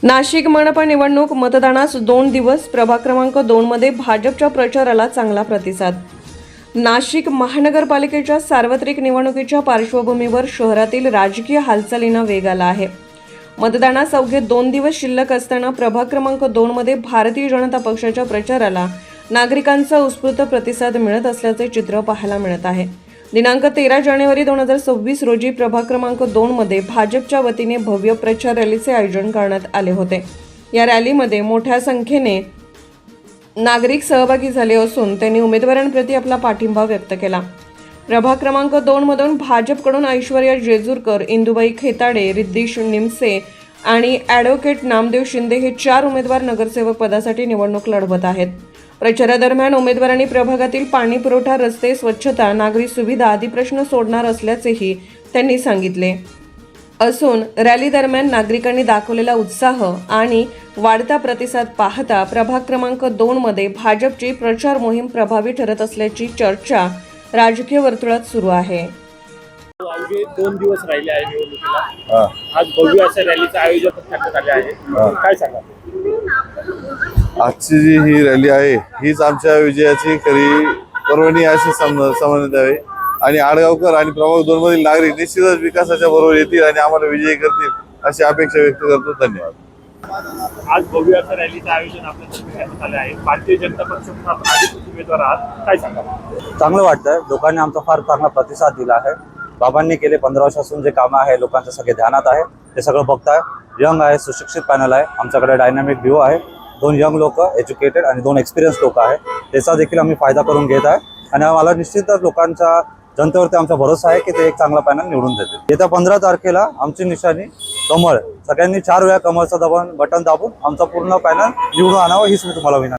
नाशिक मनपा निवडणूक मतदानास 2 दिवस. प्रभाग क्रमांक 2 मध्ये भाजपच्या प्रचाराला चांगला प्रतिसाद. नाशिक महानगरपालिकेच्या सार्वत्रिक निवडणुकीच्या पार्श्वभूमीवर शहरातील राजकीय हालचालींना वेग आला आहे. मतदानास अवघे 2 दिवस शिल्लक असताना प्रभाग क्रमांक 2 मध्ये भारतीय जनता पक्षाच्या प्रचाराला नागरिकांचा उत्स्फूर्त प्रतिसाद मिळत असल्याचे चित्र पाहायला मिळत आहे. दिनांक 13 जानेवारी 2026 रोजी प्रभाग क्रमांक 2 मध्ये भाजपच्या वतीने भव्य प्रचार रॅलीचे आयोजन करण्यात आले होते. या रॅलीमध्ये मोठ्या संख्येने नागरिक सहभागी झाले असून त्यांनी उमेदवारांप्रती आपला पाठिंबा व्यक्त केला. प्रभाग क्रमांक 2 मधून भाजपकडून ऐश्वर्या जेजूरकर, इंदुबाई खेताडे, रिद्धी निमसे आणि ॲडव्होकेट नामदेव शिंदे हे 4 उमेदवार नगरसेवक पदासाठी निवडणूक लढवत आहेत. प्रचारादरम्यान उमेदवारांनी प्रभागातील पाणी पुरवठा, रस्ते, स्वच्छता, नागरी सुविधा आदी प्रश्न सोडणार असल्याचेही त्यांनी सांगितले असून रॅली दरम्यान नागरिकांनी दाखवलेला उत्साह आणि वाढता प्रतिसाद पाहता प्रभाग क्रमांक 2 मध्ये भाजपची प्रचार मोहीम प्रभावी ठरत असल्याची चर्चा राजकीय वर्तुळात सुरू आहे. अवघे 2 दिवस राहिले आहे निवडणुकीला. आज भव्य अशा रॅलीचं आयोजन करण्यात आले आहे. काय सांगा? आजची जी ही रॅली आहे हीच आमच्या विजयाची खरी पर्वणी अशी समजण्यात यावी आणि आडगावकर आणि प्रभाग 2 मधील नागरिक निश्चितच विकासाच्या बरोबर येतील आणि आम्हाला विजयी करतील अशी अपेक्षा व्यक्त करतो. धन्यवाद. आज भव्य अशा रॅलीचं आयोजन आपल्यातर्फे करण्यात आले आहे. भारतीय जनता पक्षाचा अधिकृत उमेदवार आहात, काय सांगा? चांगलं वाटतंय. लोकांनी आमचा फार चांगला प्रतिसाद दिला आहे. बाबांनी केले 15 वर्षापासून जे कामं आहे लोकांच्या सगळे ध्यानात आहे, ते सगळं बघताय. यंग आहे, सुशिक्षित पॅनल आहे. आमच्याकडे डायनामिक व्ह्यू आहे. 2 यंग लोक, एज्युकेटेड आणि 2 एक्सपिरियन्स लोक आहे. त्याचा देखील आम्ही फायदा करून घेत आहे आणि आम्हाला निश्चितच लोकांच्या जनतेवरती आमचा भरोसा आहे की ते एक चांगला पॅनल निवडून देतील. येत्या 15 तारखेला आमची निशाणी कमळ. सगळ्यांनी 4 वेळा कमळचं बटन दाबून आमचा पूर्ण पॅनल निवडून आणावं हीच मी तुम्हाला विनंती.